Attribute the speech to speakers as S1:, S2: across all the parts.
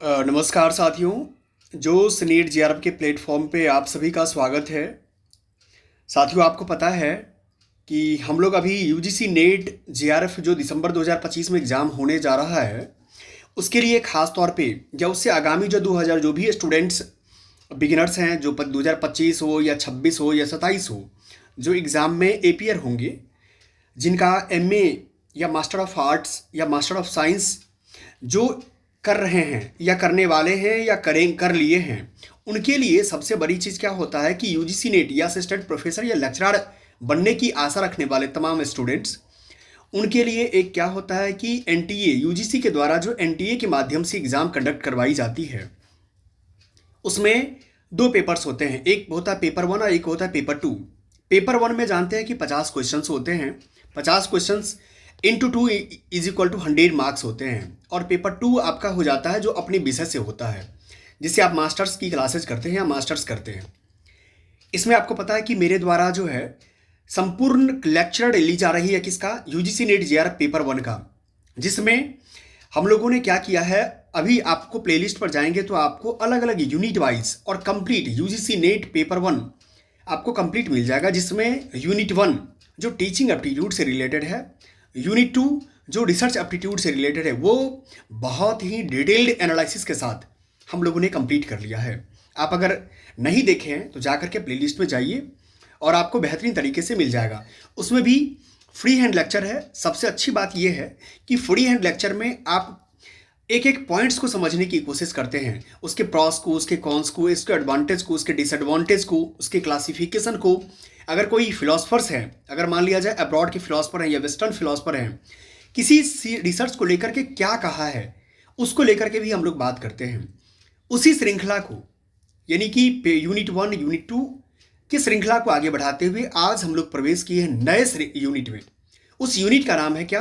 S1: नमस्कार साथियों। जो स्नेट जेआरएफ के प्लेटफॉर्म पे आप सभी का स्वागत है। साथियों, आपको पता है कि हम लोग अभी यूजीसी नेट जेआरएफ जो दिसंबर 2025 में एग्ज़ाम होने जा रहा है, उसके लिए खास तौर पे या उससे आगामी जो 2000 जो भी स्टूडेंट्स बिगिनर्स हैं, जो 2025 हो या 26 हो या 27 हो, जो एग्ज़ाम में एपियर होंगे, जिनका एमए या मास्टर ऑफ आर्ट्स या मास्टर ऑफ साइंस जो कर रहे हैं या करने वाले हैं या कर लिए हैं, उनके लिए सबसे बड़ी चीज़ क्या होता है कि यूजीसी नेट या असिस्टेंट प्रोफेसर या लेक्चरर बनने की आशा रखने वाले तमाम स्टूडेंट्स, उनके लिए एक क्या होता है कि एनटीए यूजीसी के द्वारा जो एनटीए के माध्यम से एग्ज़ाम कंडक्ट करवाई जाती है, उसमें दो पेपर्स होते हैं। एक होता है पेपर 1 और एक होता है पेपर 2। पेपर 1 में जानते हैं कि 50 क्वेश्चंस होते हैं। 50 questions into 2 is equal to 100 marks होते हैं। और पेपर 2 आपका हो जाता है जो अपने विषय से होता है, जिससे आप मास्टर्स की क्लासेज करते हैं या मास्टर्स करते हैं। इसमें आपको पता है कि मेरे द्वारा जो है संपूर्ण लेक्चर ली जा रही है किसका, यूजीसी नेट जेआरएफ पेपर 1 का, जिसमें हम लोगों ने क्या किया है, अभी आपको प्लेलिस्ट पर जाएंगे तो आपको अलग अलग यूनिट वाइज और कंप्लीट यूजीसी नेट पेपर 1 आपको कंप्लीट मिल जाएगा, जिसमें यूनिट 1 जो टीचिंग एप्टीट्यूड से रिलेटेड है, यूनिट 2 जो रिसर्च एप्टीट्यूड से रिलेटेड है, वो बहुत ही डिटेल्ड एनालिसिस के साथ हम लोगों ने कंप्लीट कर लिया है। आप अगर नहीं देखे हैं तो जाकर के प्लेलिस्ट में जाइए और आपको बेहतरीन तरीके से मिल जाएगा। उसमें भी फ्री हैंड लेक्चर है। सबसे अच्छी बात यह है कि फ्री हैंड लेक्चर में आप एक एक पॉइंट्स को समझने की कोशिश करते हैं, उसके प्रॉस को, उसके कॉन्स को, इसके एडवांटेज को, उसके डिसएडवांटेज को, उसके क्लासिफिकेशन को। अगर कोई फिलोसफर्स हैं, अगर मान लिया जाए अब्रॉड के फिलोसफर हैं या वेस्टर्न फिलोसफर हैं, किसी रिसर्च को लेकर के क्या कहा है, उसको लेकर के भी हम लोग बात करते हैं। उसी श्रृंखला को, यानी कि यूनिट 1 यूनिट 2 की श्रृंखला को आगे बढ़ाते हुए आज हम लोग प्रवेश किए हैं नए यूनिट में। उस यूनिट का नाम है क्या,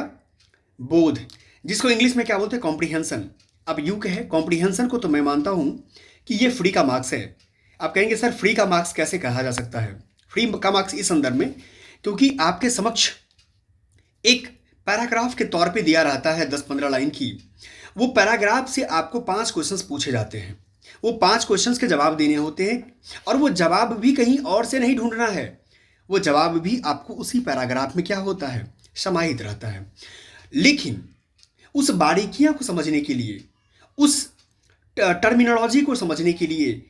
S1: बोध, जिसको इंग्लिश में क्या बोलते हैं, कॉम्प्रीहेंशन। अब यू कहे कॉम्प्रीहेंशन को, तो मैं मानता हूं कि ये फ्री का मार्क्स है। आप कहेंगे सर फ्री का मार्क्स कैसे कहा जा सकता है? फ्री का मार्क्स इस संदर्भ में क्योंकि आपके समक्ष एक पैराग्राफ के तौर पे दिया रहता है 10-15 लाइन की। वो पैराग्राफ से आपको 5 क्वेश्चंस पूछे जाते हैं। वो 5 क्वेश्चंस के जवाब देने होते हैं और वो जवाब भी कहीं और से नहीं ढूंढना है, वो जवाब भी आपको उसी पैराग्राफ में क्या होता है, समाहित रहता है। लेकिन उस बारीकियां को समझने के लिए, उस टर्मिनोलॉजी को समझने के लिए,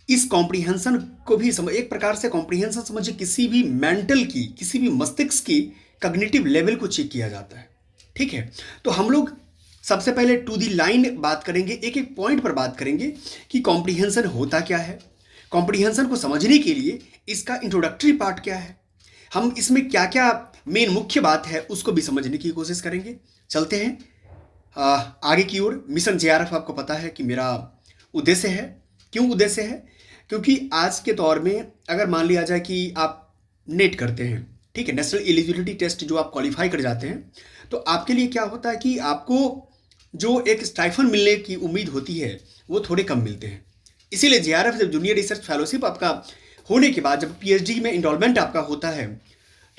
S1: इस कॉम्प्रीहेंशन को भी एक प्रकार से कॉम्प्रीहेंशन समझिए किसी भी मेंटल की, किसी भी मस्तिष्क की कॉग्निटिव लेवल को चेक किया जाता है। ठीक है, तो हम लोग सबसे पहले टू दी लाइन बात करेंगे, एक एक पॉइंट पर बात करेंगे कि कॉम्प्रीहेंशन होता क्या है, कॉम्प्रीहेंशन को समझने के लिए इसका इंट्रोडक्टरी पार्ट क्या है, हम इसमें क्या क्या मेन मुख्य बात है उसको भी समझने की कोशिश करेंगे। चलते हैं आगे की ओर। मिशन जेआरएफ आपको पता है कि मेरा उद्देश्य है। क्यों उद्देश्य है? क्योंकि आज के दौर में अगर मान लिया जाए कि आप नेट करते हैं, ठीक है, नेशनल एलिजिबिलिटी टेस्ट जो आप क्वालिफाई कर जाते हैं, तो आपके लिए क्या होता है कि आपको जो एक स्टाइफन मिलने की उम्मीद होती है वो थोड़े कम मिलते हैं। इसीलिए जेआरएफ जब जूनियर रिसर्च फेलोशिप आपका होने के बाद जब पीएचडी में इनरोलमेंट आपका होता है,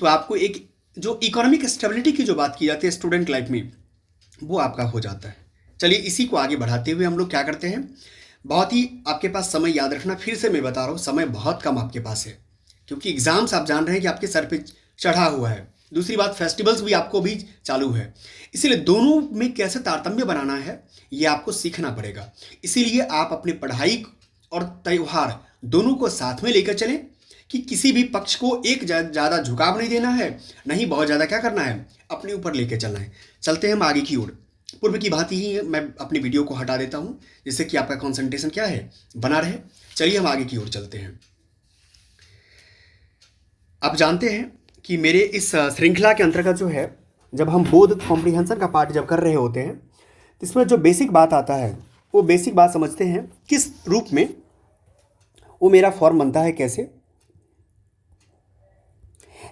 S1: तो आपको एक जो इकोनॉमिक स्टेबिलिटी की जो बात की जाती है स्टूडेंट लाइफ में, वो आपका हो जाता है। चलिए इसी को आगे बढ़ाते हुए हम लोग क्या करते हैं, बहुत ही आपके पास समय, याद रखना फिर से मैं बता रहा हूँ, समय बहुत कम आपके पास है क्योंकि एग्जाम्स आप जान रहे हैं कि आपके सर पे चढ़ा हुआ है। दूसरी बात, फेस्टिवल्स भी आपको भी चालू है, इसीलिए दोनों में कैसे तारतम्य बनाना है ये आपको सीखना पड़ेगा। इसीलिए आप अपनी पढ़ाई और त्यौहार दोनों को साथ में लेकर चलें कि किसी भी पक्ष को एक ज़्यादा झुकाव नहीं देना है, नहीं बहुत ज़्यादा क्या करना है, अपने ऊपर लेकर चलना है। चलते हैं हम आगे की ओर। पूर्व की भांति ही मैं अपनी वीडियो को हटा देता हूं जिससे कि आपका कंसंट्रेशन क्या है, बना रहे। चलिए हम आगे की ओर चलते हैं। आप जानते हैं कि मेरे इस श्रृंखला के अंतर्गत जो है, जब हम बोध कॉम्प्रीहेंशन का पार्ट जब कर रहे होते हैं, तो इसमें जो बेसिक बात आता है वो बेसिक बात समझते हैं किस रूप में वो मेरा फॉर्म बनता है, कैसे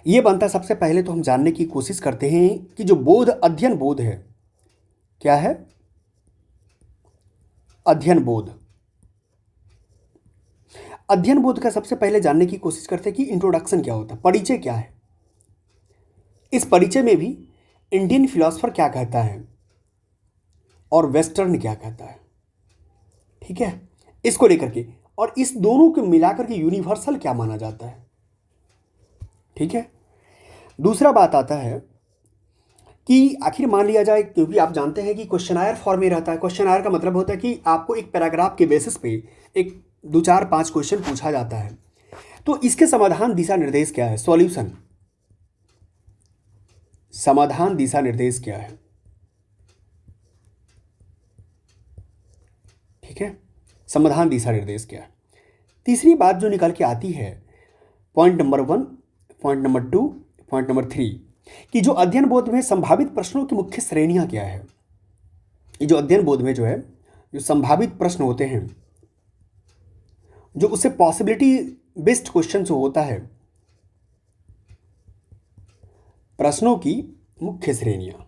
S1: ये बनता है। सबसे पहले तो हम जानने की कोशिश करते हैं कि जो बोध, अध्ययन बोध है, क्या है, अध्ययन बोध। अध्ययन बोध का सबसे पहले जानने की कोशिश करते हैं कि इंट्रोडक्शन क्या होता है, परिचय क्या है। इस परिचय में भी इंडियन फिलोसफर क्या कहता है और वेस्टर्न क्या कहता है। ठीक है, इसको लेकर के, और इस दोनों को मिलाकर के यूनिवर्सल क्या माना जाता है। ठीक है, दूसरा बात आता है कि आखिर मान लिया जाए, क्योंकि आप जानते हैं कि क्वेश्चनायर फॉर्म में रहता है। क्वेश्चनायर का मतलब होता है कि आपको एक पैराग्राफ के बेसिस पे एक 2 4 5 क्वेश्चन पूछा जाता है, तो इसके समाधान दिशा निर्देश क्या है, सॉल्यूशन, समाधान दिशा निर्देश क्या है। ठीक है, समाधान दिशा निर्देश क्या है। तीसरी बात जो निकल के आती है, point number 1, point number 2, point number 3, कि जो अध्ययन बोध में संभावित प्रश्नों की मुख्य श्रेणियां क्या है। ये जो अध्ययन बोध में जो है, जो संभावित प्रश्न होते हैं, जो उससे पॉसिबिलिटी बेस्ड क्वेश्चन जो होता है, प्रश्नों की मुख्य श्रेणियां।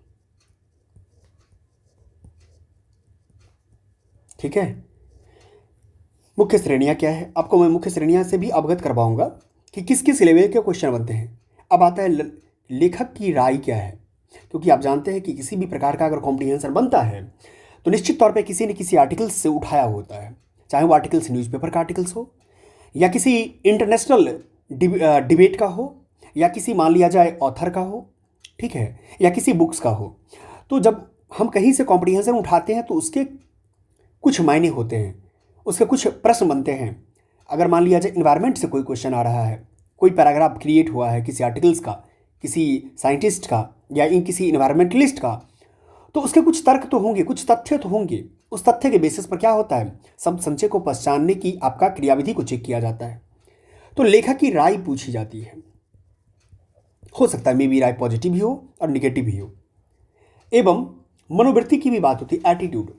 S1: ठीक है, मुख्य श्रेणियां क्या है, आपको मैं मुख्य श्रेणियां से भी अवगत करवाऊंगा कि किस किस लेवल के क्वेश्चन बनते हैं। अब आता है लेखक की राय क्या है, क्योंकि आप जानते हैं कि किसी भी प्रकार का अगर कॉम्प्रिहेंशन बनता है तो निश्चित तौर पे किसी न किसी आर्टिकल्स से उठाया होता है, चाहे वो आर्टिकल्स न्यूज़पेपर का आर्टिकल्स हो, या किसी इंटरनेशनल डिबेट का हो, या किसी मान लिया जाए ऑथर का हो, ठीक है, या किसी बुक्स का हो। तो जब हम कहीं से कॉम्प्रिहेंशन उठाते हैं तो उसके कुछ मायने होते हैं, उसके कुछ प्रश्न बनते हैं। अगर मान लिया जाए इन्वायरमेंट से कोई क्वेश्चन आ रहा है, कोई पैराग्राफ क्रिएट हुआ है किसी आर्टिकल्स का, किसी साइंटिस्ट का, या किसी इन्वायरमेंटलिस्ट का, तो उसके कुछ तर्क तो होंगे, कुछ तथ्य तो होंगे। उस तथ्य के बेसिस पर क्या होता है, सब संचय को पहचानने की आपका क्रियाविधि को चेक किया जाता है। तो लेखक की राय पूछी जाती है, हो सकता है मे बी राय पॉजिटिव भी हो और निगेटिव भी हो। एवं मनोवृत्ति की भी बात होती है, एटीट्यूड,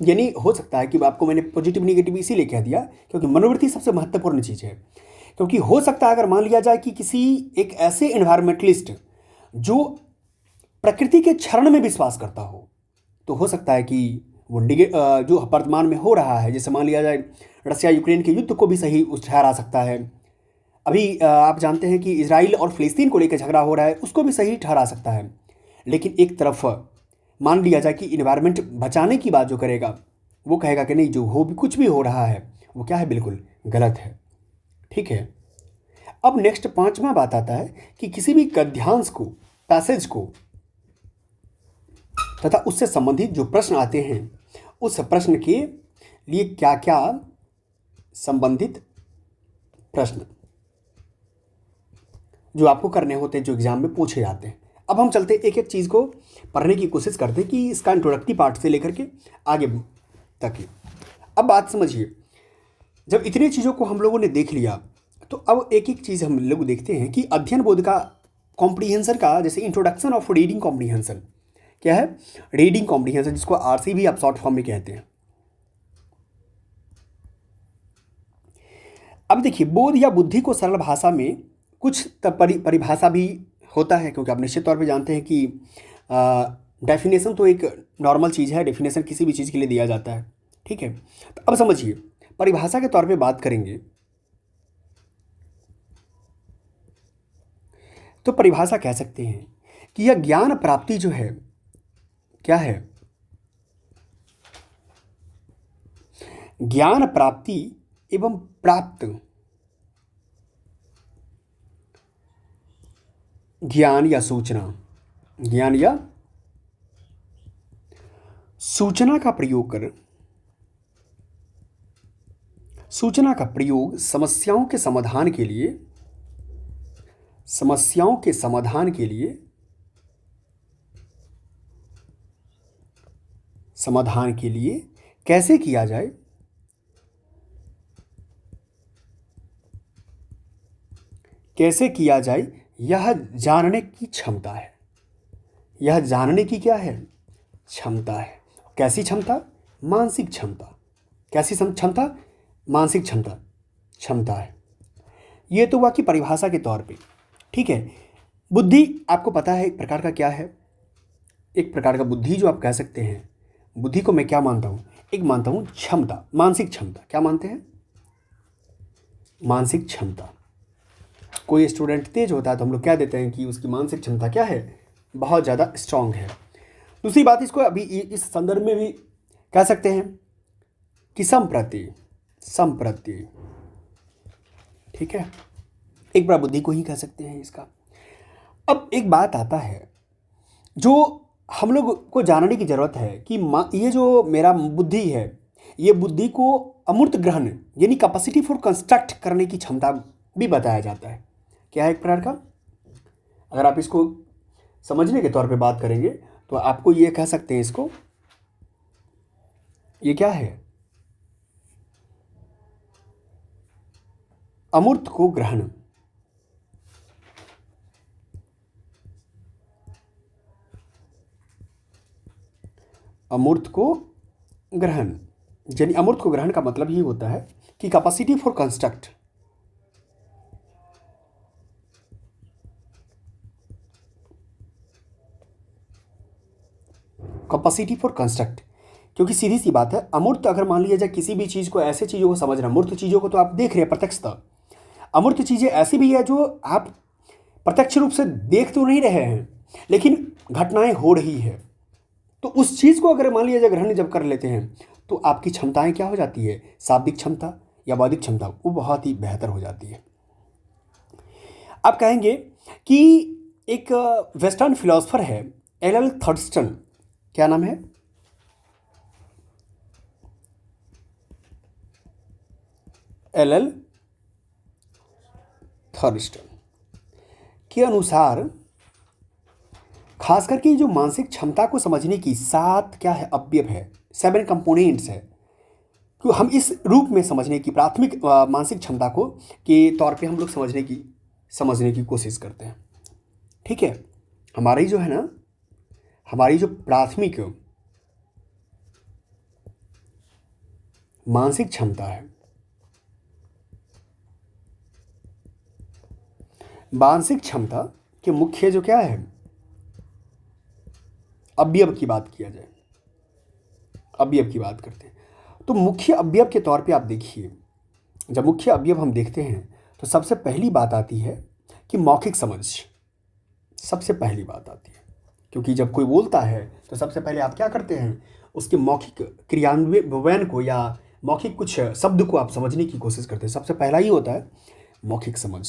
S1: यानी हो सकता है कि आपको मैंने पॉजिटिव निगेटिव इसीलिए कह दिया क्योंकि मनोवृत्ति सबसे महत्वपूर्ण चीज़ है। क्योंकि हो सकता है अगर मान लिया जाए कि किसी एक ऐसे एनवायरमेंटलिस्ट जो प्रकृति के क्षरण में विश्वास करता हो हो सकता है कि वो जो वर्तमान में हो रहा है, जैसे मान लिया जाए रसिया यूक्रेन के युद्ध को भी सही ठहरा सकता है। अभी आप जानते हैं कि इजराइल और फिलिस्तीन को लेकर झगड़ा हो रहा है, उसको भी सही ठहरा सकता है। लेकिन एक तरफ मान लिया जाए कि इन्वायरमेंट बचाने की बात जो करेगा वो कहेगा कि नहीं, जो हो भी कुछ भी हो रहा है वो क्या है, बिल्कुल गलत है। ठीक है, अब नेक्स्ट 5वां बात आता है कि किसी भी गद्यांश को, पैसेज को तथा उससे संबंधित जो प्रश्न आते हैं उस प्रश्न के लिए क्या क्या संबंधित प्रश्न जो आपको करने होते हैं, जो एग्जाम में पूछे जाते हैं। अब हम चलते एक एक चीज़ को पढ़ने की कोशिश करते हैं कि इसका इंट्रोडक्टरी पार्ट से लेकर के आगे तक ही। अब बात समझिए, जब इतनी चीज़ों को हम लोगों ने देख लिया तो अब एक एक चीज़ हम लोग देखते हैं कि अध्ययन बोध का कॉम्प्रीहेंशन का, जैसे इंट्रोडक्शन ऑफ रीडिंग कॉम्प्रीहेंशन क्या है, रीडिंग कॉम्प्रीहेंशन, जिसको आरसी भी आप शॉर्ट फॉर्म में कहते हैं। अब देखिए, बोध या बुद्धि को सरल भाषा में कुछ परिभाषा भी होता है, क्योंकि आप निश्चित तौर पे जानते हैं कि डेफिनेशन तो एक नॉर्मल चीज़ है, डेफिनेशन किसी भी चीज़ के लिए दिया जाता है। ठीक है, तो अब समझिए, परिभाषा के तौर पे बात करेंगे तो परिभाषा कह सकते हैं कि यह ज्ञान प्राप्ति जो है क्या है, ज्ञान प्राप्ति एवं प्राप्त ज्ञान या सूचना, ज्ञान या सूचना का प्रयोग कर, सूचना का प्रयोग समस्याओं के समाधान के लिए, समस्याओं के समाधान के लिए, समाधान के लिए कैसे किया जाए, कैसे किया जाए, यह जानने की क्षमता है। यह जानने की क्या है, क्षमता है। कैसी क्षमता, मानसिक क्षमता। कैसी क्षमता, मानसिक क्षमता, क्षमता है। ये तो हुआ कि परिभाषा के तौर पे। ठीक है, बुद्धि आपको पता है एक प्रकार का क्या है, एक प्रकार का बुद्धि जो आप कह सकते हैं। बुद्धि को मैं क्या मानता हूँ, एक मानता हूँ क्षमता, मानसिक क्षमता। क्या मानते हैं, मानसिक क्षमता। कोई स्टूडेंट तेज होता है तो हम लोग क्या देते हैं कि उसकी मानसिक क्षमता क्या है, बहुत ज़्यादा स्ट्रांग है। दूसरी बात, इसको अभी इस संदर्भ में भी कह सकते हैं कि संप्रति, संप्रति, ठीक है, एक प्रबुद्धि को ही कह सकते हैं इसका। अब एक बात आता है जो हम लोग को जानने की ज़रूरत है कि ये जो मेरा बुद्धि है, ये बुद्धि को अमूर्त ग्रहण यानी कैपेसिटी फॉर कंस्ट्रक्ट करने की क्षमता भी बताया जाता है। क्या है एक प्रकार का, अगर आप इसको समझने के तौर पे बात करेंगे तो आपको ये कह सकते हैं इसको, ये क्या है, अमूर्त को ग्रहण। अमूर्त को ग्रहण यानी अमूर्त को ग्रहण का मतलब ही होता है कि capacity for construct, capacity for construct. क्योंकि सीधी सी बात है, अमूर्त अगर मान लिया जाए किसी भी चीज़ को, ऐसे चीज़ों को समझना, मूर्त चीज़ों को तो आप देख रहे हैं प्रत्यक्षतः, अमूर्त चीज़ें ऐसी भी है जो आप प्रत्यक्ष रूप से देख तो नहीं रहे हैं लेकिन घटनाएं हो रही है। तो उस चीज़ को अगर मान लिया जाए ग्रहण जब कर लेते हैं तो आपकी क्षमताएं क्या हो जाती है, शाब्दिक क्षमता या बौद्धिक क्षमता, वो बहुत ही बेहतर हो जाती है। आप कहेंगे कि एक वेस्टर्न फिलोसफर है एल थर्स्टन, क्या नाम है, एल थर्स्टन के अनुसार खास करके जो मानसिक क्षमता को समझने की 7 क्या है अवयव है, 7 कंपोनेंट्स है, कि हम इस रूप में समझने की प्राथमिक मानसिक क्षमता को के तौर पे हम लोग समझने की कोशिश करते हैं। ठीक है, हमारी जो है ना, हमारी जो प्राथमिक मानसिक क्षमता है, मानसिक क्षमता के मुख्य जो क्या है अवयव की बात किया जाए, अवयव की बात करते हैं तो मुख्य अवयव के तौर पे आप देखिए, जब मुख्य अवयव हम देखते हैं तो सबसे पहली बात आती है कि मौखिक समझ, सबसे पहली बात आती है। क्योंकि जब कोई बोलता है तो सबसे पहले आप क्या करते हैं, उसके मौखिक क्रियान्वयन को या मौखिक कुछ शब्द को आप समझने की कोशिश करते हैं। सबसे पहला ही होता है मौखिक समझ।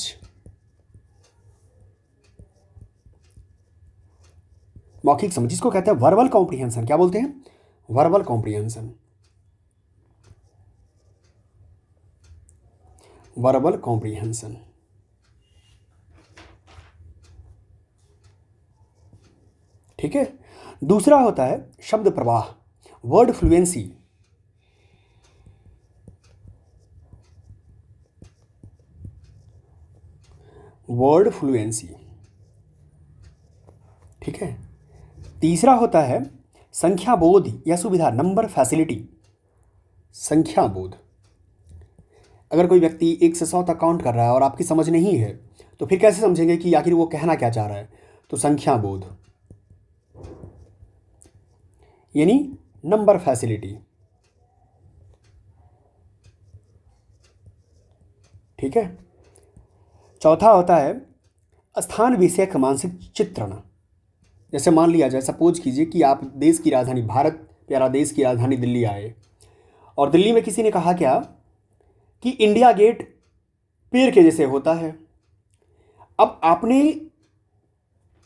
S1: मौखिक समझ जिसको कहते हैं वर्बल कॉम्प्रिहेंशन, क्या बोलते हैं, वर्बल कॉम्प्रिहेंशन, वर्बल कॉम्प्रिहेंशन। ठीक है, दूसरा होता है शब्द प्रवाह, वर्ड फ्लुएंसी, वर्ड फ्लुएंसी। ठीक है, तीसरा होता है संख्या बोध या सुविधा, नंबर फैसिलिटी, संख्या बोध। अगर कोई व्यक्ति 1 से 100 तक काउंट कर रहा है और आपकी समझ नहीं है तो फिर कैसे समझेंगे कि आखिर वो कहना क्या चाह रहा है, तो संख्या बोध यानी नंबर फैसिलिटी। ठीक है, चौथा होता है स्थान विषयक मानसिक चित्रण। जैसे मान लिया जाए, सपोज कीजिए कि आप देश की राजधानी, भारत प्यारा देश की राजधानी दिल्ली आए और दिल्ली में किसी ने कहा क्या कि इंडिया गेट पेड़ के जैसे होता है। अब आपने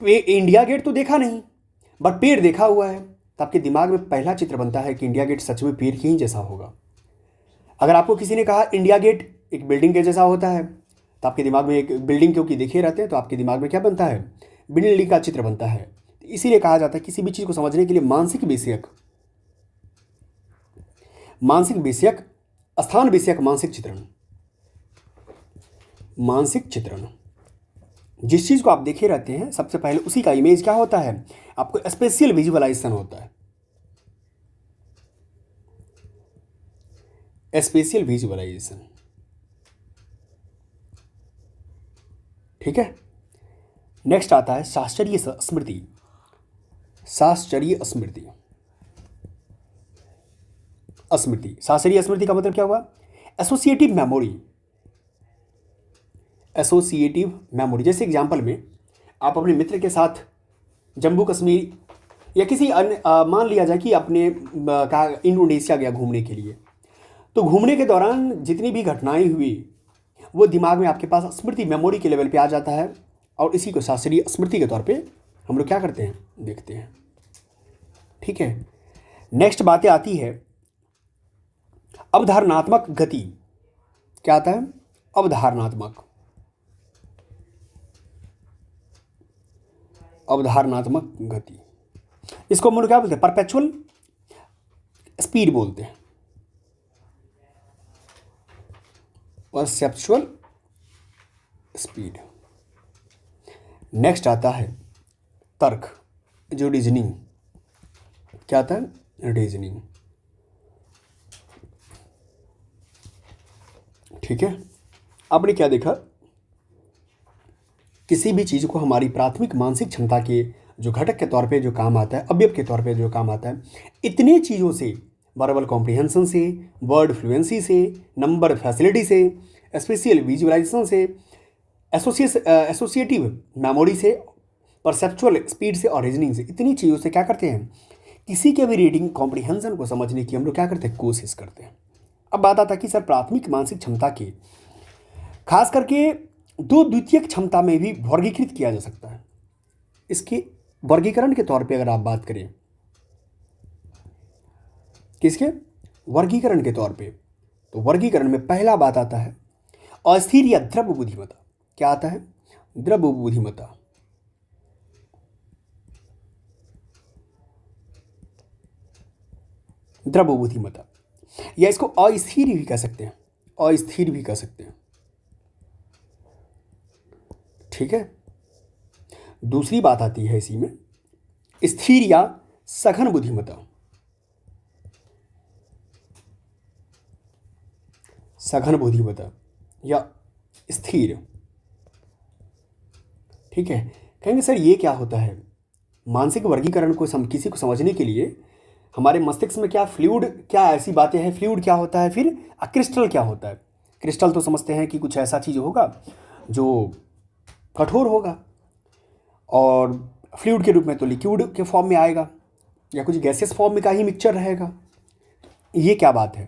S1: इंडिया गेट तो देखा नहीं बट पेड़ देखा हुआ है, तो आपके दिमाग में पहला चित्र बनता है कि इंडिया गेट सच में पेड़ के ही जैसा होगा। अगर आपको किसी ने कहा इंडिया गेट एक बिल्डिंग के जैसा होता है, तो आपके दिमाग में एक बिल्डिंग क्योंकि देखे रहते हैं तो आपके दिमाग में क्या बनता है, बिल्डिंग का चित्र बनता है। इसीलिए कहा जाता है किसी भी चीज़ को समझने के लिए मानसिक विषयक स्थान विषयक मानसिक चित्रण, मानसिक चित्रण। जिस चीज़ को आप देखे रहते हैं सबसे पहले उसी का इमेज क्या होता है, आपको स्पेशियल विजुअलाइजेशन होता है, स्पेशियल विजुअलाइजेशन। ठीक है, नेक्स्ट आता है शास्त्रीय स्मृति, शास्त्रीय स्मृति, स्मृति, शास्त्रीय स्मृति का मतलब क्या हुआ, एसोसिएटिव मेमोरी, एसोसिएटिव मेमोरी। जैसे एग्जांपल में आप अपने मित्र के साथ जम्मू कश्मीर या किसी अन्य मान लिया जाए कि आपने इंडोनेशिया गया घूमने के लिए, तो घूमने के दौरान जितनी भी घटनाएं हुई वो दिमाग में आपके पास स्मृति मेमोरी के लेवल पे आ जाता है, और इसी को शास्त्रीय स्मृति के तौर पे हम लोग क्या करते हैं, देखते हैं। ठीक है, नेक्स्ट बातें आती है अवधारणात्मक गति। क्या आता है? अवधारणात्मक गति। इसको हम लोग क्या बोलते हैं? परपेचुअल स्पीड बोलते हैं, परसेप्चुअल स्पीड। नेक्स्ट आता है तर्क, जो रीजनिंग। क्या आता है? रीजनिंग। ठीक है, आपने क्या देखा? किसी भी चीज़ को हमारी प्राथमिक मानसिक क्षमता के जो घटक के तौर पे जो काम आता है, अवयव के तौर पे जो काम आता है, इतने चीज़ों से, वर्बल कॉम्प्रिहेंशन से, वर्ड फ्लुएंसी से, नंबर फैसिलिटी से, स्पेशियल विजुअलाइजेशन से, एसोसिएटिव मेमोरी से, परसेप्चुअल स्पीड से और रीजनिंग से, इतनी चीज़ों से क्या करते हैं? किसी के भी रीडिंग कॉम्प्रिहेंशन को समझने की हम लोग क्या करते हैं? कोशिश करते हैं। अब बात आता है कि सर प्राथमिक मानसिक क्षमता के खास करके दो द्वितीयक क्षमता में भी वर्गीकृत किया जा सकता है। इसके वर्गीकरण के तौर पे अगर आप बात करें, किसके वर्गीकरण के तौर पे, तो वर्गीकरण में पहला बात आता है अस्थिर या द्रव बुद्धिमत्ता। क्या आता है? द्रव बुद्धिमत्ता। द्रव बुद्धिमत्ता, या इसको अस्थिर भी कह सकते हैं, अस्थिर भी कह सकते हैं। ठीक है, दूसरी बात आती है इसी में स्थिर या सघन बुद्धिमत्ता। सघन बुद्धिमत्ता या स्थिर। ठीक है, कहेंगे सर ये क्या होता है? मानसिक वर्गीकरण को किसी को समझने के लिए हमारे मस्तिष्क में क्या फ्लूइड, क्या ऐसी बातें हैं? फ्लूइड क्या होता है, फिर क्रिस्टल क्या होता है? क्रिस्टल तो समझते हैं कि कुछ ऐसा चीज़ होगा जो कठोर होगा, और फ्लूइड के रूप में तो लिक्विड के फॉर्म में आएगा, या कुछ गैसेस फॉर्म में का ही मिक्सचर रहेगा। ये क्या बात है?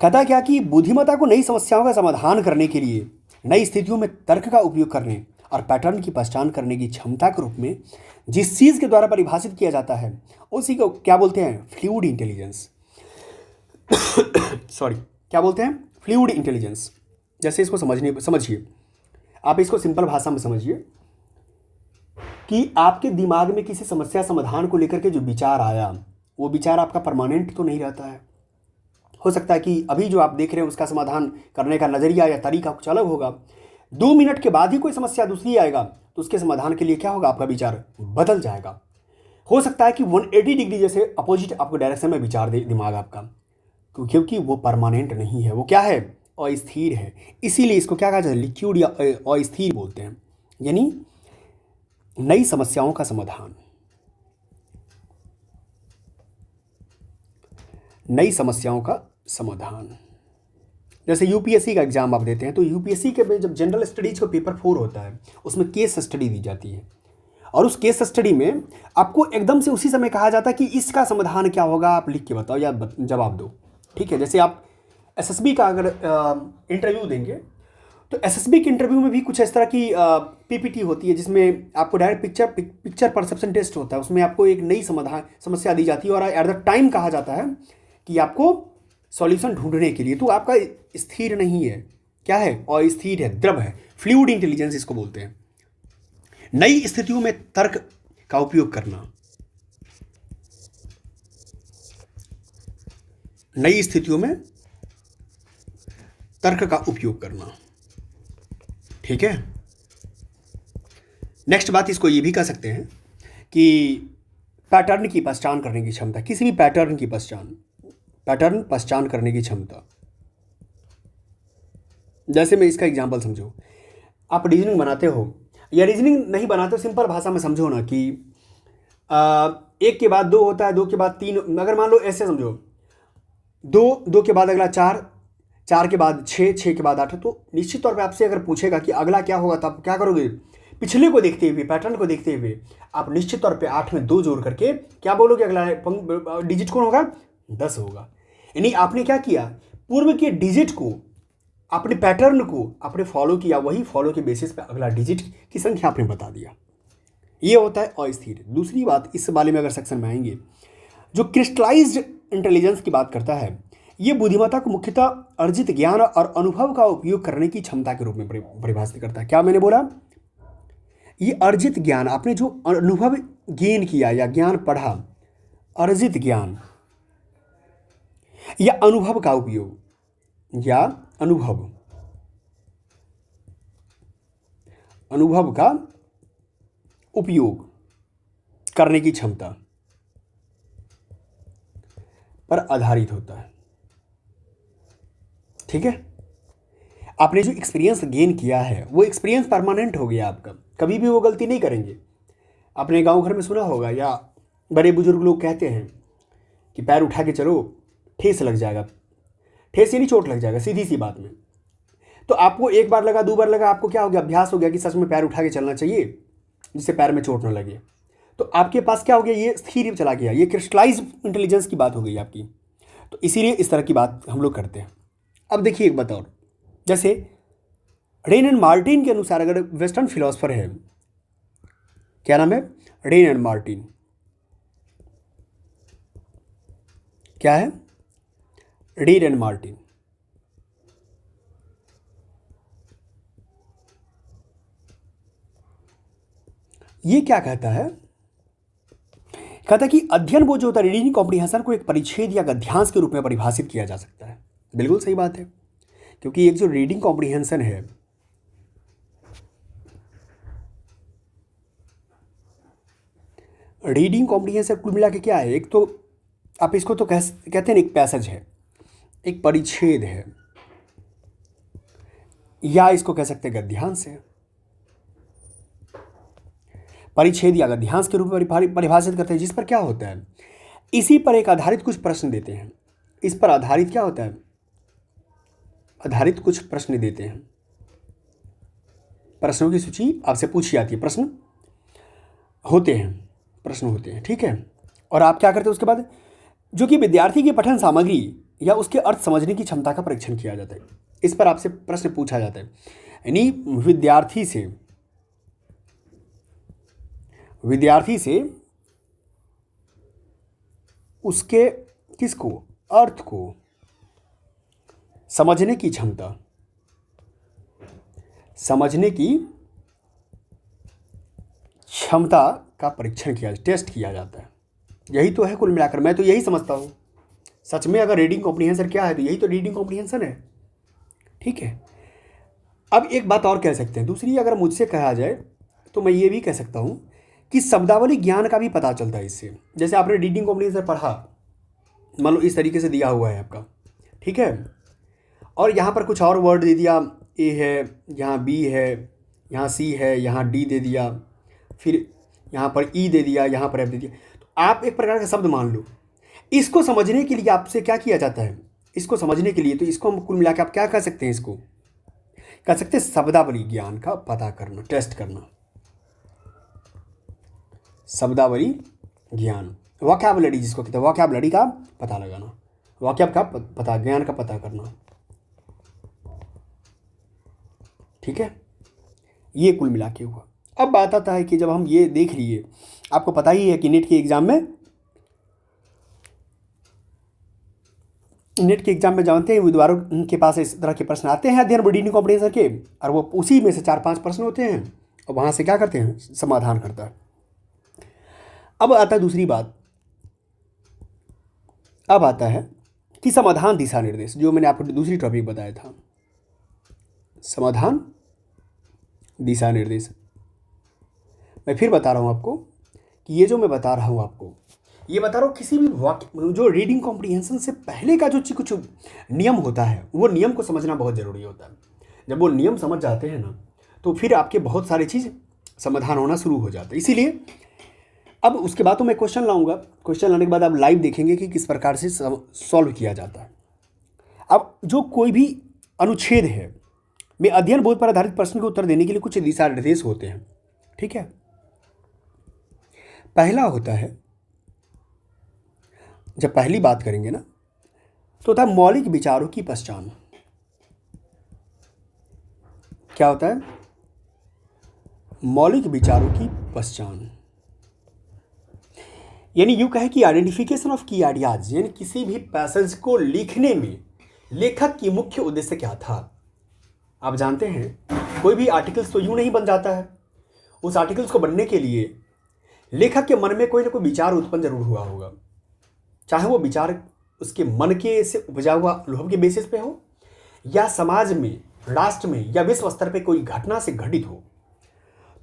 S1: कहता क्या कि बुद्धिमत्ता को नई समस्याओं का समाधान करने के लिए, नई स्थितियों में तर्क का उपयोग करने और पैटर्न की पहचान करने की क्षमता के रूप में जिस चीज़ के द्वारा परिभाषित किया जाता है उसी को क्या बोलते हैं? Fluid intelligence. सॉरी, क्या बोलते हैं? Fluid intelligence. जैसे इसको समझिए, आप इसको सिंपल भाषा में समझिए कि आपके दिमाग में किसी समस्या समाधान को लेकर के जो विचार आया, वो विचार आपका परमानेंट तो नहीं रहता है। हो सकता है कि अभी जो आप देख रहे हैं उसका समाधान करने का नज़रिया या तरीका कुछ अलग होगा, 2 मिनट के बाद ही कोई समस्या दूसरी आएगा तो उसके समाधान के लिए क्या होगा? आपका विचार बदल जाएगा। हो सकता है कि 180 डिग्री जैसे अपोजिट आपको डायरेक्शन में विचार दे दिमाग आपका, क्योंकि वो परमानेंट नहीं है, वो क्या है? अस्थिर है। इसीलिए इसको क्या कहा जाता है? लिक्विड या अस्थिर बोलते हैं। यानी नई समस्याओं का समाधान, नई समस्याओं का समाधान। जैसे यूपीएससी का एग्जाम आप देते हैं तो यूपीएससी के जब जनरल स्टडीज का पेपर 4 होता है उसमें केस स्टडी दी जाती है, और उस केस स्टडी में आपको एकदम से उसी समय कहा जाता है कि इसका समाधान क्या होगा, आप लिख के बताओ या जवाब दो। ठीक है, जैसे आप एसएसबी का अगर इंटरव्यू देंगे तो एसएसबी के इंटरव्यू में भी कुछ इस तरह की पीपीटी होती है जिसमें आपको डायरेक्ट पिक्चर परसेप्शन टेस्ट होता है। उसमें आपको एक नई समस्या दी जाती है और एट द टाइम कहा जाता है कि आपको सॉल्यूशन ढूंढने के लिए, तो आपका स्थिर नहीं है, क्या है? अस्थिर है, द्रव है। फ्लूइड इंटेलिजेंस इसको बोलते हैं। नई स्थितियों में तर्क का उपयोग करना, नई स्थितियों में तर्क का उपयोग करना। ठीक है, नेक्स्ट बात इसको ये भी कह सकते हैं कि पैटर्न की पहचान करने की क्षमता, किसी भी पैटर्न की पहचान करने की क्षमता। जैसे मैं इसका एग्जांपल समझो, आप रीजनिंग बनाते हो या रीजनिंग नहीं बनाते हो, सिंपल भाषा में समझो ना कि 1 के बाद 2 होता है, 2 के बाद 3, अगर मान लो ऐसे समझो, 2 के बाद अगला 4 के बाद 6 के बाद 8, तो निश्चित तौर पे आपसे अगर पूछेगा कि अगला क्या होगा तो आप क्या करोगे? पिछले को देखते हुए, पैटर्न को देखते हुए आप निश्चित तौर पे 8 में 2 जोड़ करके क्या बोलोगे? अगला डिजिट कौन होगा? 10 होगा। यानी आपने क्या किया, पूर्व के डिजिट को, अपने पैटर्न को आपने फॉलो किया, वही फॉलो के बेसिस पे अगला डिजिट की संख्या आपने बता दिया। ये होता है अस्थिर। दूसरी बात इस बारे में अगर सेक्शन में आएंगे, जो क्रिस्टलाइज्ड इंटेलिजेंस की बात करता है, ये बुद्धिमत्ता को मुख्यतः अर्जित ज्ञान और अनुभव का उपयोग करने की क्षमता के रूप में परिभाषित करता है। क्या मैंने बोला, ये अर्जित ज्ञान, आपने जो अनुभव गेन किया या ज्ञान पढ़ा, अर्जित ज्ञान या अनुभव का उपयोग या अनुभव का उपयोग करने की क्षमता पर आधारित होता है। ठीक है, आपने जो एक्सपीरियंस गेन किया है वो एक्सपीरियंस परमानेंट हो गया आपका, कभी भी वो गलती नहीं करेंगे। आपने गांव घर में सुना होगा या बड़े बुजुर्ग लोग कहते हैं कि पैर उठा के चलो, ठेस लग जाएगा। ठेस ही नहीं, चोट लग जाएगा, सीधी सी बात में। तो आपको एक बार लगा, दो बार लगा, आपको क्या हो गया, अभ्यास हो गया कि सच में पैर उठा के चलना चाहिए जिससे पैर में चोट ना लगे। तो आपके पास क्या हो गया, ये स्थिर चला गया, ये क्रिस्टलाइज इंटेलिजेंस की बात हो गई आपकी। तो इसीलिए इस तरह की बात हम लोग करते हैं। अब देखिए एक बात और, जैसे रेन एंड मार्टिन के अनुसार, अगर वेस्टर्न फिलोसफर है, क्या नाम है, रेन एंड मार्टिन, क्या है, रेन एंड मार्टिन। ये क्या कहता है, कहता है कि अध्ययन वो जो होता है, रीडिंग कॉम्प्रिहेंशन को एक परिच्छेद या गद्यांश के रूप में परिभाषित किया जा सकता है। बिल्कुल सही बात है, क्योंकि एक जो रीडिंग कॉम्प्रिहेंशन है, रीडिंग कॉम्प्रिहेंशन कुल मिला के क्या है, एक तो आप इसको तो कहते हैं एक पैसेज है, एक परिच्छेद है, या इसको कह सकते हैं गद्यांश है। परिच्छेद या गद्यांश के रूप में परिभाषित करते हैं, जिस पर क्या होता है, इसी पर एक आधारित कुछ प्रश्न देते हैं। इस पर आधारित क्या होता है, आधारित कुछ प्रश्न देते हैं। प्रश्नों की सूची आपसे पूछी जाती है, प्रश्न होते हैं, ठीक है। और आप क्या करते हैं उसके बाद, जो कि विद्यार्थी की पठन सामग्री या उसके अर्थ समझने की क्षमता का परीक्षण किया जाता है। इस पर आपसे प्रश्न पूछा जाता है, यानी विद्यार्थी से उसके किसको, अर्थ को समझने की क्षमता, का परीक्षण किया, टेस्ट किया जाता है। यही तो है कुल मिलाकर, मैं तो यही समझता हूँ। सच में अगर रीडिंग कॉम्प्रिहेंशन क्या है, तो यही तो रीडिंग कॉम्प्रिहेंशन है। ठीक है, अब एक बात और कह सकते हैं, दूसरी अगर मुझसे कहा जाए तो मैं ये भी कह सकता हूँ कि शब्दावली ज्ञान का भी पता चलता है इससे। जैसे आपने रीडिंग कॉम्प्रिहेंशन पढ़ा, मान लो इस तरीके से दिया हुआ है आपका, ठीक है, और यहाँ पर कुछ और वर्ड दे दिया, ए है, यहाँ बी है, यहाँ सी है, यहाँ डी दे दिया, फिर यहाँ पर ई दे दिया, यहाँ पर एफ दे दिया। तो आप एक प्रकार का शब्द मान लो, इसको समझने के लिए आपसे क्या किया जाता है, इसको समझने के लिए, तो इसको हम कुल मिला के आप क्या कह सकते हैं, इसको कह सकते हैं शब्दावली ज्ञान का पता करना, टेस्ट करना। शब्दावली ज्ञान, वोकैबुलरी जिसको कहते हैं, वोकैबुलरी का पता लगाना, वोकैब का पता, ज्ञान का पता करना। ठीक है, ये कुल मिला के हुआ। अब बात आता है कि जब हम ये देख लिए, आपको पता ही है कि नेट के एग्जाम में जानते हैं उम्मीदवारों के पास इस तरह के प्रश्न आते हैं अध्ययन रीडिंग कॉम्प्रिहेंशन के, और वो उसी में से 4-5 प्रश्न होते हैं और वहाँ से क्या करते हैं, समाधान करता है। अब आता है दूसरी बात, अब आता है कि समाधान दिशा निर्देश, जो मैंने आपको दूसरी टॉपिक बताया था, समाधान दिशा निर्देश। मैं फिर बता रहा हूँ आपको कि ये जो मैं बता रहा हूँ आपको, ये बता रहा हूँ किसी भी वाक्य, जो रीडिंग कॉम्प्रिहेंशन से पहले का जो कुछ नियम होता है, वो नियम को समझना बहुत ज़रूरी होता है। जब वो नियम समझ जाते हैं ना, तो फिर आपके बहुत सारी चीज़ समाधान होना शुरू हो जाता है। इसीलिए अब उसके बाद तो मैं क्वेश्चन लाऊंगा, क्वेश्चन लाने के बाद आप लाइव देखेंगे कि किस प्रकार से सॉल्व किया जाता है। अब जो कोई भी अनुच्छेद है में अध्ययन बोध पर आधारित प्रश्न के उत्तर देने के लिए कुछ दिशा निर्देश होते हैं। ठीक है, पहला होता है, जब पहली बात करेंगे ना, तो होता है मौलिक विचारों की पहचान। क्या होता है? मौलिक विचारों की पहचान, यानी यूं कहे कि आइडेंटिफिकेशन ऑफ की आइडियाज, यानी किसी भी पैसेज को लिखने में लेखक की मुख्य उद्देश्य क्या था। आप जानते हैं कोई भी आर्टिकल्स तो यूं नहीं बन जाता है, उस आर्टिकल्स को बनने के लिए लेखक के मन में कोई ना कोई विचार उत्पन्न जरूर हुआ होगा, चाहे वो विचार उसके मन के से उपजा हुआ अनुभव के बेसिस पे हो, या समाज में, राष्ट्र में, या विश्व स्तर पे कोई घटना से घटित हो।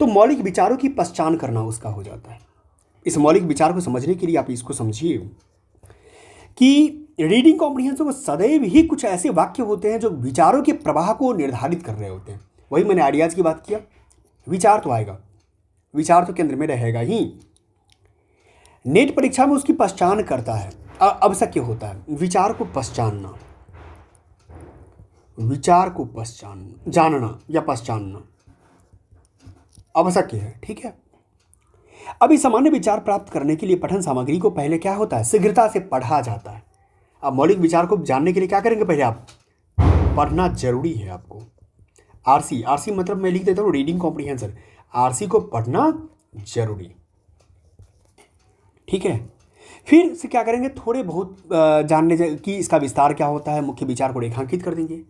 S1: तो मौलिक विचारों की पहचान करना उसका हो जाता है। इस मौलिक विचार को समझने के लिए आप इसको समझिए कि रीडिंग कॉम्प्रिहेंशन में सदैव ही कुछ ऐसे वाक्य होते हैं जो विचारों के प्रवाह को निर्धारित कर रहे होते हैं। वही मैंने आइडियाज की बात किया, विचार तो आएगा, विचार तो केंद्र में रहेगा ही। नेट परीक्षा में उसकी पहचान करता है, आवश्यक होता है विचार को पहचानना, विचार को पहचानना, जानना या पहचानना आवश्यक है। ठीक है, अभी सामान्य विचार प्राप्त करने के लिए पठन सामग्री को पहले क्या होता है, शीघ्रता से पढ़ा जाता है। अब मौलिक विचार को जानने के लिए क्या करेंगे, पहले आप पढ़ना जरूरी है आपको। आरसी, आरसी मतलब मैं लिख देता हूँ रीडिंग कॉम्प्रिहेंशन, आरसी को पढ़ना जरूरी। ठीक है, फिर से क्या करेंगे, थोड़े बहुत जानने कि इसका विस्तार क्या होता है, मुख्य विचार को रेखांकित कर देंगे।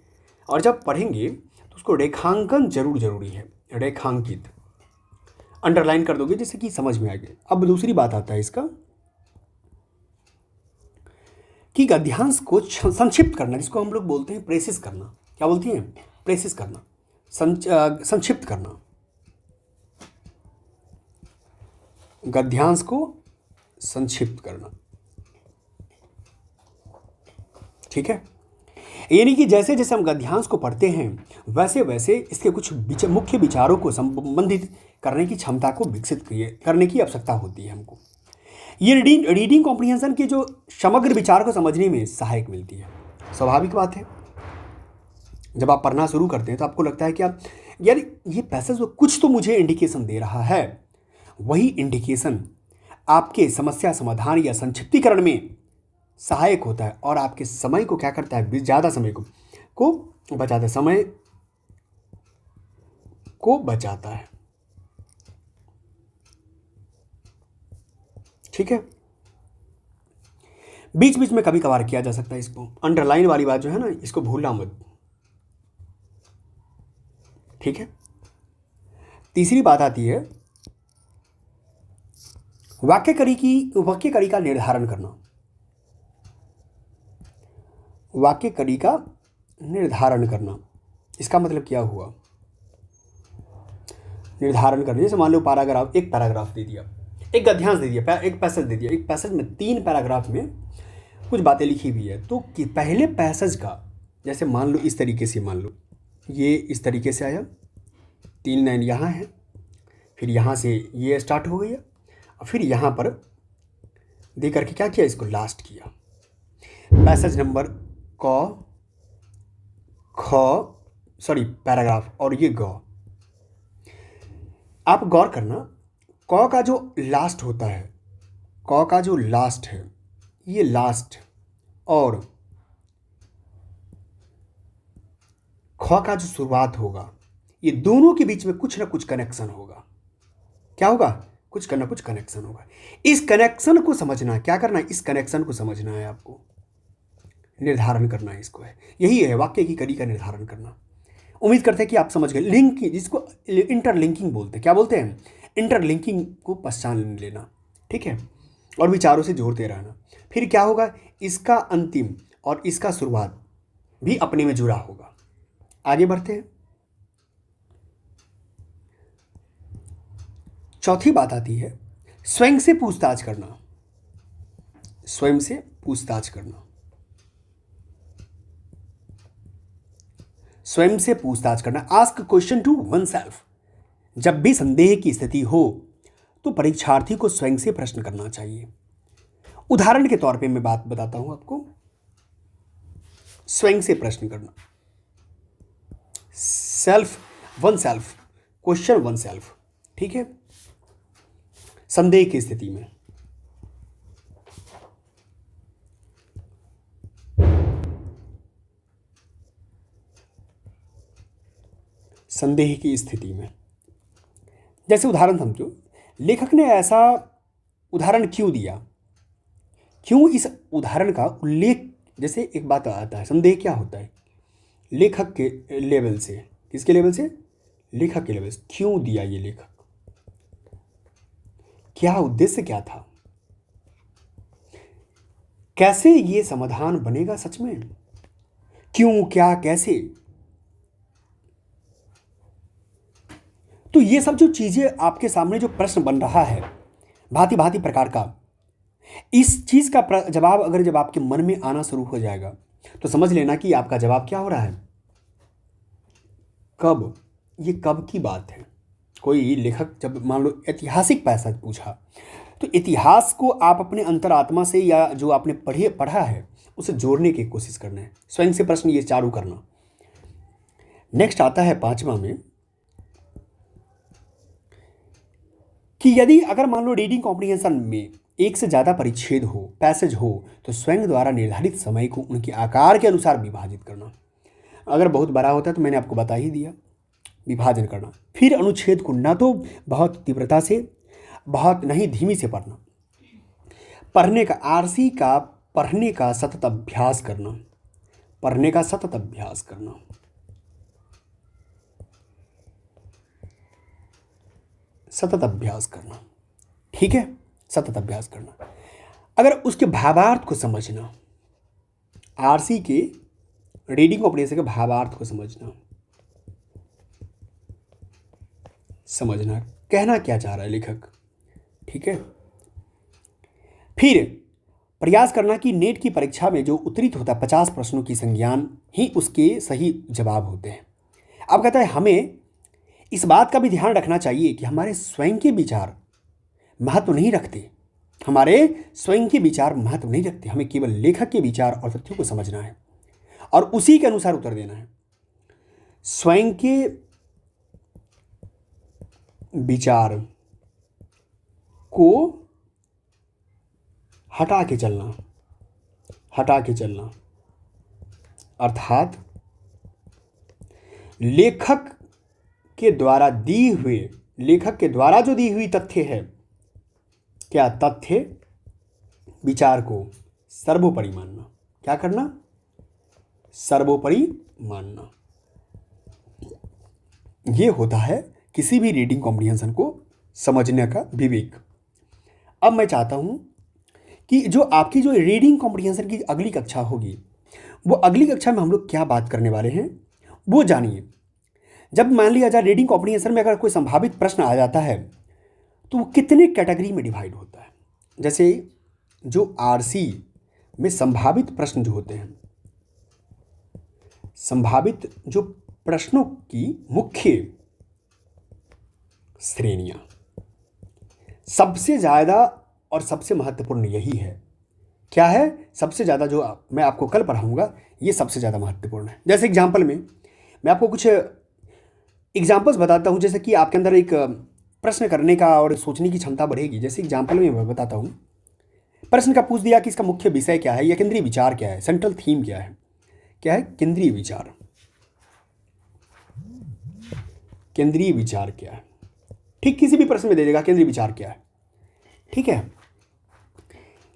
S1: और जब पढ़ेंगे तो उसको रेखांकन जरूरी है, रेखांकित अंडरलाइन कर दोगे जिससे कि समझ में आएगा। अब दूसरी बात आता है इसका कि गद्यांश को संक्षिप्त करना, जिसको हम लोग बोलते हैं प्रेसिस करना। क्या बोलती हैं? प्रेसिस करना, संक्षिप्त करना। गद्यांश को संक्षिप्त करना, ठीक है। यानी कि जैसे जैसे हम गद्यांश को पढ़ते हैं वैसे वैसे इसके कुछ मुख्य विचारों को संबंधित करने की क्षमता को विकसित करने की आवश्यकता होती है हमको। ये रीडिंग कॉम्प्रिहेंशन के जो समग्र विचार को समझने में सहायक मिलती है। स्वाभाविक बात है, जब आप पढ़ना शुरू करते हैं तो आपको लगता है कि आप यार ये पैसेज कुछ तो मुझे इंडिकेशन दे रहा है। वही इंडिकेशन आपके समस्या समाधान या संक्षिप्तीकरण में सहायक होता है और आपके समय को क्या करता है, ज़्यादा समय को बचाता है, समय को बचाता है। ठीक है, बीच बीच में कभी कभार किया जा सकता है इसको। अंडरलाइन वाली बात जो है ना, इसको भूलना मत। ठीक है, तीसरी बात आती है वाक्य कड़ी का निर्धारण करना। वाक्य कड़ी का निर्धारण करना, इसका मतलब क्या हुआ? निर्धारण करना, जैसे मान लो पैराग्राफ, एक पैराग्राफ दे दिया, एक गद्यांश दे दिया, एक पैसेज दे दिया, एक पैसेज में 3 पैराग्राफ में कुछ बातें लिखी हुई है। तो कि पहले पैसेज का, जैसे मान लो इस तरीके से, मान लो ये इस तरीके से आया, 3 लाइन यहाँ है, फिर यहाँ से ये स्टार्ट हो गई है, और फिर यहाँ पर दे करके क्या किया, इसको लास्ट किया। पैसेज नंबर पैराग्राफ, और ये ग। आप गौर करना, क का जो लास्ट होता है, क का जो लास्ट है, ये लास्ट, और ख का जो शुरुआत होगा, ये दोनों के बीच में कुछ ना कुछ कनेक्शन होगा। क्या होगा? कुछ ना कुछ कनेक्शन होगा। इस कनेक्शन को समझना, क्या करना है, इस कनेक्शन को समझना है आपको, निर्धारण करना है इसको, है यही है वाक्य की कड़ी का निर्धारण करना। उम्मीद करते हैं कि आप समझ गए। लिंक, जिसको इंटरलिंकिंग बोलते हैं, क्या बोलते हैं? इंटरलिंकिंग को पहचान लेना, ठीक है, और विचारों से जोड़ते रहना। फिर क्या होगा, इसका अंतिम और इसका शुरुआत भी अपने में जुड़ा होगा। आगे बढ़ते हैं। चौथी बात आती है स्वयं से पूछताछ करना। स्वयं से पूछताछ करना, स्वयं से पूछताछ करना, ask question to oneself. जब भी संदेह की स्थिति हो तो परीक्षार्थी को स्वयं से प्रश्न करना चाहिए। उदाहरण के तौर पे मैं बात बताता हूं आपको। स्वयं से प्रश्न करना, one self, question one self, ठीक है, संदेह की स्थिति में। संदेह की स्थिति में। जैसे उदाहरण समझो, लेखक ने ऐसा उदाहरण क्यों दिया, क्यों इस उदाहरण का उल्लेख, जैसे एक बात आता है, संदेह क्या होता है, लेखक के लेवल से, किसके लेवल से, लेखक के लेवल से, क्यों दिया ये लेखक, क्या उद्देश्य क्या था, कैसे ये समाधान बनेगा सच में, क्यों, क्या, कैसे। तो ये सब जो चीजें आपके सामने जो प्रश्न बन रहा है भांति भांति प्रकार का, इस चीज का जवाब अगर जब आपके मन में आना शुरू हो जाएगा तो समझ लेना कि आपका जवाब क्या हो रहा है, कब। ये कब की बात है। कोई लेखक जब मान लो ऐतिहासिक पैसेज पूछा तो इतिहास को आप अपने अंतरात्मा से या जो आपने पढ़ा है उसे जोड़ने की कोशिश करना है, स्वयं से प्रश्न ये चालू करना। नेक्स्ट आता है 5वां में कि यदि अगर मान लो रीडिंग कॉम्प्रिहेंशन में एक से ज़्यादा परिच्छेद हो, पैसेज हो, तो स्वयं द्वारा निर्धारित समय को उनके आकार के अनुसार विभाजित करना। अगर बहुत बड़ा होता है तो मैंने आपको बता ही दिया, विभाजन करना। फिर अनुच्छेद को न तो बहुत तीव्रता से, बहुत नहीं धीमी से पढ़ना। पढ़ने का आरसी का पढ़ने का सतत अभ्यास करना, पढ़ने का सतत अभ्यास करना। सतत अभ्यास करना, ठीक है, सतत अभ्यास करना। अगर उसके भावार्थ को समझना, आरसी के रीडिंग कॉम्प्रिहेंशन के भावार्थ को समझना, कहना क्या चाह रहा है लेखक, ठीक है। फिर प्रयास करना कि नेट की परीक्षा में जो उत्तरित होता है 50 प्रश्नों की संज्ञान ही उसके सही जवाब होते हैं। अब कहता है हमें इस बात का भी ध्यान रखना चाहिए कि हमारे स्वयं के विचार महत्व नहीं रखते, हमारे स्वयं के विचार महत्व नहीं रखते, हमें केवल लेखक के विचार और तथ्यों को समझना है और उसी के अनुसार उत्तर देना है। स्वयं के विचार को हटा के चलना, अर्थात लेखक के द्वारा जो दी हुई तथ्य है, क्या तथ्य विचार को सर्वोपरि मानना। क्या करना, सर्वोपरि मानना। यह होता है किसी भी रीडिंग कॉम्प्रिहेंशन को समझने का विवेक। अब मैं चाहता हूं कि जो आपकी जो रीडिंग कॉम्प्रिहेंशन की अगली कक्षा होगी, वो अगली कक्षा में हम लोग क्या बात करने वाले हैं वो जानिए। जब मान लिया जाए रीडिंग कॉम्प्रिहेंशन में अगर कोई संभावित प्रश्न आ जाता है तो वो कितने कैटेगरी में डिवाइड होता है। जैसे जो आरसी में संभावित प्रश्न जो होते हैं, संभावित जो प्रश्नों की मुख्य श्रेणियां, सबसे ज़्यादा और सबसे महत्वपूर्ण यही है। क्या है, सबसे ज़्यादा जो मैं आपको कल पढ़ाऊंगा ये सबसे ज़्यादा महत्वपूर्ण है। जैसे एग्जाम्पल में मैं आपको कुछ एग्जाम्पल्स बताता हूं, जैसे कि आपके अंदर एक प्रश्न करने का और सोचने की क्षमता बढ़ेगी। जैसे एग्जाम्पल में मैं बताता हूं, प्रश्न का पूछ दिया कि इसका मुख्य विषय क्या है या केंद्रीय विचार क्या है, सेंट्रल थीम क्या है। क्या है, केंद्रीय विचार। केंद्रीय विचार क्या है, ठीक, किसी भी प्रश्न में दे देगा केंद्रीय विचार क्या है, ठीक है।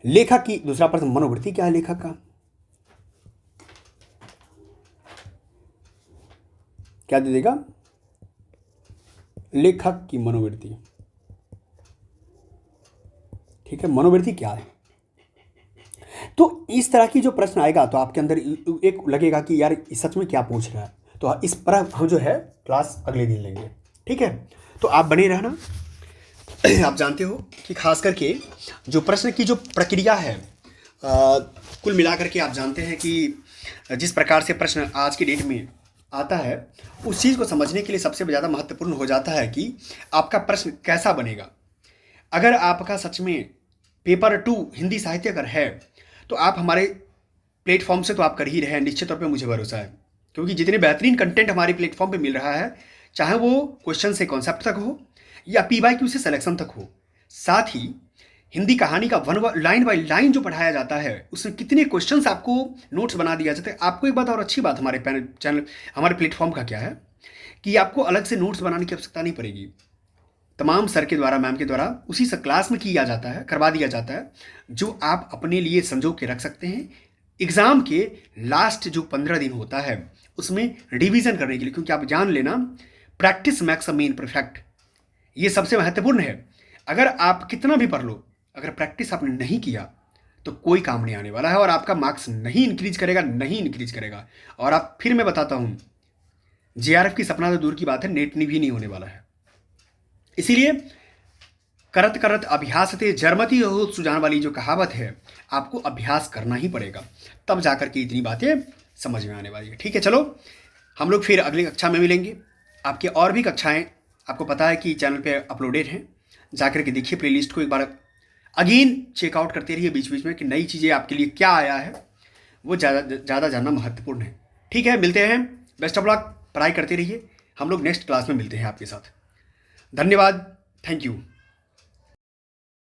S1: लेखक की दूसरा प्रश्न, मनोवृत्ति क्या है लेखक का, क्या दे देगा, लेखक की मनोवृत्ति, ठीक है, मनोवृत्ति क्या है। तो इस तरह की जो प्रश्न आएगा तो आपके अंदर एक लगेगा कि यार सच में क्या पूछ रहा है। तो इस पर हम जो है क्लास अगले दिन लेंगे, ठीक है। तो आप बने रहना। आप जानते हो कि खास करके जो प्रश्न की जो प्रक्रिया है, कुल मिलाकर के आप जानते हैं कि जिस प्रकार से प्रश्न आज की डेट में आता है उस चीज़ को समझने के लिए सबसे ज़्यादा महत्वपूर्ण हो जाता है कि आपका प्रश्न कैसा बनेगा। अगर आपका सच में पेपर 2 हिंदी साहित्य अगर है तो आप हमारे प्लेटफॉर्म से तो आप कर ही रहे हैं, निश्चित तौर पे मुझे भरोसा है, क्योंकि जितने बेहतरीन कंटेंट हमारे प्लेटफॉर्म पे मिल रहा है, चाहे वो क्वेश्चन से कॉन्सेप्ट तक हो या PYQ से सिलेक्शन तक हो, साथ ही हिंदी कहानी का लाइन बाय लाइन जो पढ़ाया जाता है उसमें कितने क्वेश्चंस आपको नोट्स बना दिया जाता है। आपको एक बात और अच्छी बात हमारे चैनल हमारे प्लेटफॉर्म का क्या है कि आपको अलग से नोट्स बनाने की आवश्यकता नहीं पड़ेगी। तमाम सर के द्वारा, मैम के द्वारा उसी क्लास में किया जाता है, करवा दिया जाता है, जो आप अपने लिए संजो के रख सकते हैं एग्ज़ाम के लास्ट जो 15 दिन होता है उसमें रिवीजन करने के लिए। क्योंकि आप जान लेना, practice max a man perfect, ये सबसे महत्वपूर्ण है। अगर आप कितना भी पढ़ लो, अगर प्रैक्टिस आपने नहीं किया तो कोई काम नहीं आने वाला है, और आपका मार्क्स नहीं इंक्रीज करेगा। और आप, फिर मैं बताता हूँ, जेआरएफ की सपना तो दूर की बात है, नेट भी नहीं होने वाला है। इसीलिए करत करत अभ्यासते जरमति हो सुजान वाली जो कहावत है, आपको अभ्यास करना ही पड़ेगा, तब जाकर के इतनी बातें समझ में आने वाली है। ठीक है, चलो हम लोग फिर अगली कक्षा में मिलेंगे। आपके और भी कक्षाएं आपको पता है कि चैनल पे अपलोडेड हैं, जाकर के देखिए प्लेलिस्ट को एक बार अगेन चेकआउट करते रहिए बीच बीच में कि नई चीज़ें आपके लिए क्या आया है, वो ज़्यादा जानना महत्वपूर्ण है। ठीक है, मिलते हैं, बेस्ट ऑफ लक, पढ़ाई करते रहिए। हम लोग नेक्स्ट क्लास में मिलते हैं आपके साथ। धन्यवाद, थैंक यू।